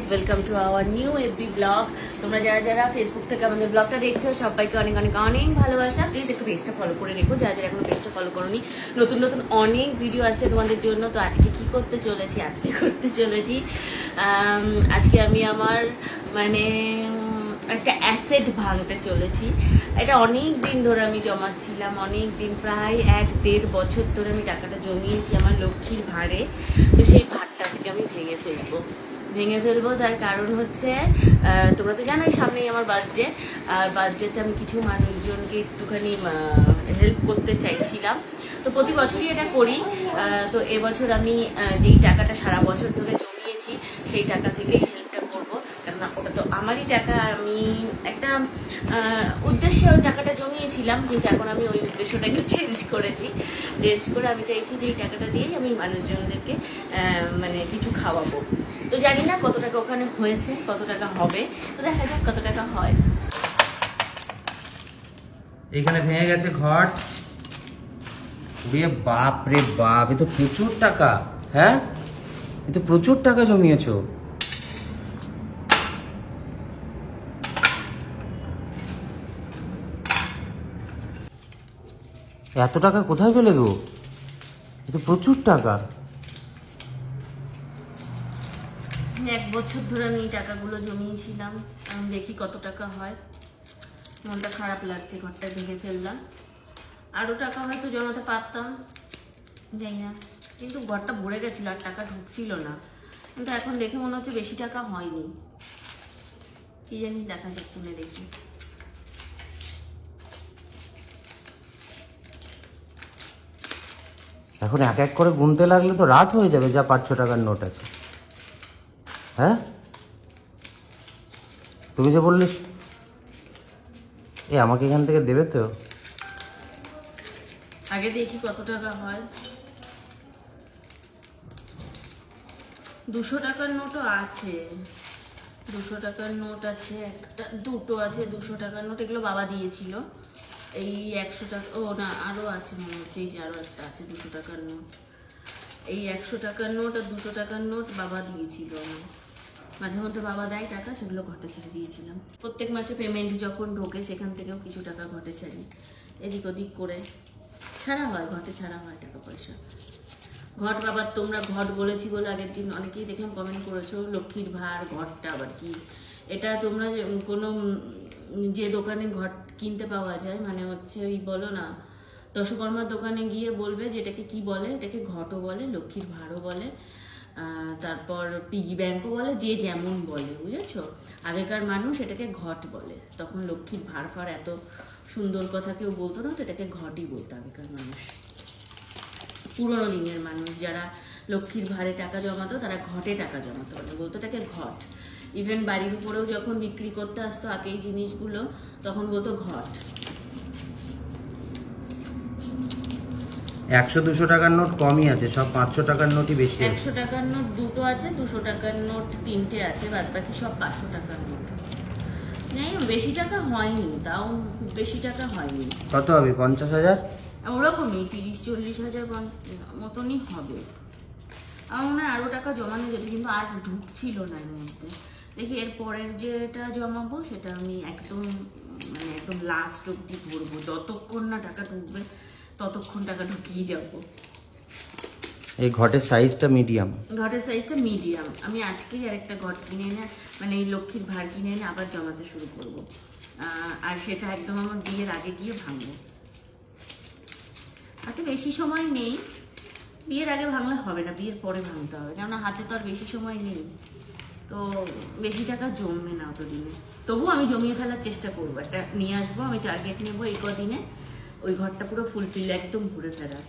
Welcome to our new FB blog. তোমরা যারা যারা ফেসবুক থেকে আমাদের ব্লগটা দেখছো সবাইকে অনেক অনেক অনেক ভালোবাসা। প্লিজ একটু পেজটা ফলো করে রেখো, যারা যারা এখনো পেজটা ফলো করোনি। নতুন নতুন অনেক ভিডিও আছে তোমাদের জন্য। তো আজকে কি করতে চলেছি, আজকে আমি আমার একটা অ্যাসেট ভাঙতে চলেছি। এটা অনেক দিন ধরে আমি জমাচ্ছিলাম, অনেক দিন, প্রায় 1-1.5 বছর ধরে আমি টাকাটা জমিয়েছি আমার লক্ষ্মীর ভাড়ে। তো সেই ভাড়টা আজকে আমি ভেঙে ফেলবো। তার কারণ হচ্ছে, তোমরা তো জানোই সামনেই আমার বার্থডে। আর বার্থডেতে আমি কিছু মানুষজনকে একটুখানি হেল্প করতে চাইছিলাম। তো প্রতি বছরই এটা করি। তো এবছর আমি যেই টাকাটা সারা বছর ধরে জমিয়েছি সেই টাকা থেকেই হেল্পটা করবো। কেননা ওটা তো আমারই টাকা, আমি একটা উদ্দেশ্যে ওই টাকাটা জমিয়েছিলাম, কিন্তু এখন আমি ওই উদ্দেশ্যটাকে চেঞ্জ করে আমি চাইছি যে এই টাকাটা দিয়েই আমি মানুষজনদেরকে কিছু খাওয়াবো। তো জানি না কত টাকা ওখানে হয়েছে, কত টাকা হবে, তো দেখা যাক কত টাকা হয়। এখানে ভেঙে গেছে ঘট। বাপ রে বাপ, এ তো প্রচুর টাকা। হ্যাঁ, এ তো প্রচুর টাকা জমিয়েছো। এত টাকা কোথায় পেলে গো? এ তো প্রচুর টাকা। 1 বছর ধরে আমি এই টাকাগুলো জমিয়েছিলাম। আমি দেখি কত টাকা হয়। মনটা খারাপ লাগছে, ঘরটা ভেঙে ফেললাম। আরও টাকা হয়তো জমাতে পারতাম, যাই না, কিন্তু ঘরটা ভরে গেছিলো আর টাকা ঢুকছিল না। কিন্তু এখন দেখে মনে হচ্ছে বেশি টাকা হয়নি, কি জানি, দেখা যাক, শুনে দেখি। এখন এক এক করে গুনতে লাগলে তো রাত হয়ে যাবে, যা 500 টাকার নোট আছে। হ্যাঁ, তুমি যে বললে আমাকে এখান থেকে দেবে তো? আগে দেখি কত টাকা হয়। 200 টাকার নোটও আছে, 200 টাকার নোট আছে, দুটো আছে 200 টাকার নোট। এগুলো বাবা দিয়েছিল। এই 100 টাকা, ও না, আরও আছে মনে হচ্ছে, এই যে আরও একটা আছে 200 টাকার নোট। এই 100 টাকার নোট আর 200 টাকার নোট বাবা দিয়েছিল আমার। মাঝে মধ্যে বাবা দেয় টাকা, সেগুলো ঘটে ছেড়ে দিয়েছিলাম। প্রত্যেক মাসে পেমেন্ট যখন ঢোকে সেখান থেকেও কিছু টাকা ঘটে ছাড়ি, এদিক ওদিক করে ছাড়া হয়, ঘটে ছাড়া হয় টাকা পয়সা। ঘট বাবার, তোমরা ঘট বলেছি বলে আগের দিন অনেকেই দেখলাম কমেন্ট করেছো, লক্ষ্মীর ভার, ঘটটা আবার কি? এটা তোমরা কোনো যে দোকানে ঘট কিনতে পাওয়া যায়, মানে হচ্ছে ওই বলো না, দশকর্মার দোকানে গিয়ে বলবে যে এটাকে কি বলে, এটাকে ঘটও বলে, লক্ষ্মীর ভাড়ও বলে, তারপর পিগি ব্যাংকও বলে, যে যেমন বলে, বুঝেছো? আগেকার মানুষ এটাকে ঘট বলে, তখন লক্ষ্মীর ভাড় ফাড় এত সুন্দর কথা কেউ বলতো না, তো এটাকে ঘটই বলতো আগেকার মানুষ। পুরোনো দিনের মানুষ যারা লক্ষ্মীর ভাড়ে টাকা জমাতো তারা ঘটে টাকা জমাতো, বলতো এটাকে ঘট। ইভেন বাড়ির উপরেও যখন বিক্রি করতে আসতো আগে এই জিনিসগুলো, তখন বলতো ঘট। 100-200 টাকার নোট কমই আছে, সব 500 টাকার নোটই বেশি। 100 টাকার নোট দুটো আছে, 200 টাকার নোট 3টে আছে, বাদ বাকি সব 500 টাকার নোট। বেশি টাকা হয়নি, তাও খুব বেশি টাকা হয়নি। কত হবে? 50,000 ওরকমই 30-40 হাজার মতনই হবে। আমার মনে হয় আরও টাকা জমানো যেত, কিন্তু আর ঢুকছিল না এর মধ্যে। দেখি এর পরের যেটা জমাবো সেটা আমি একদম লাস্ট অব্দি ভরবো, যতক্ষণ না টাকা ঢুকবে ততক্ষণ টাকা ঢুকিয়ে যাবো। এই ঘটের সাইজটা মিডিয়াম। ঘটের সাইজটা মিডিয়াম। আমি আজকেই আরেকটা ঘট কিনে এনে, এই লক্ষ্মীর ভাড় কিনে এনে আবার জমাতে শুরু করব। আর সেটা একদম আমার বিয়ের আগে গিয়ে ভাঙবো। হাতে বেশি সময় নেই, বিয়ের আগে ভাঙলে হবে না, বিয়ের পরে ভাঙতে হবে, কেননা হাতে তো আর বেশি সময় নেই। তো বেশি টাকা জমবে না অতদিনে, তবুও আমি জমিয়ে ফেলার চেষ্টা করবো। একটা নিয়ে আসবো, আমি টার্গেট নেবো এই কদিনে ওই ঘরটা পুরো ফুলফিল একদম ভরে ফেলার।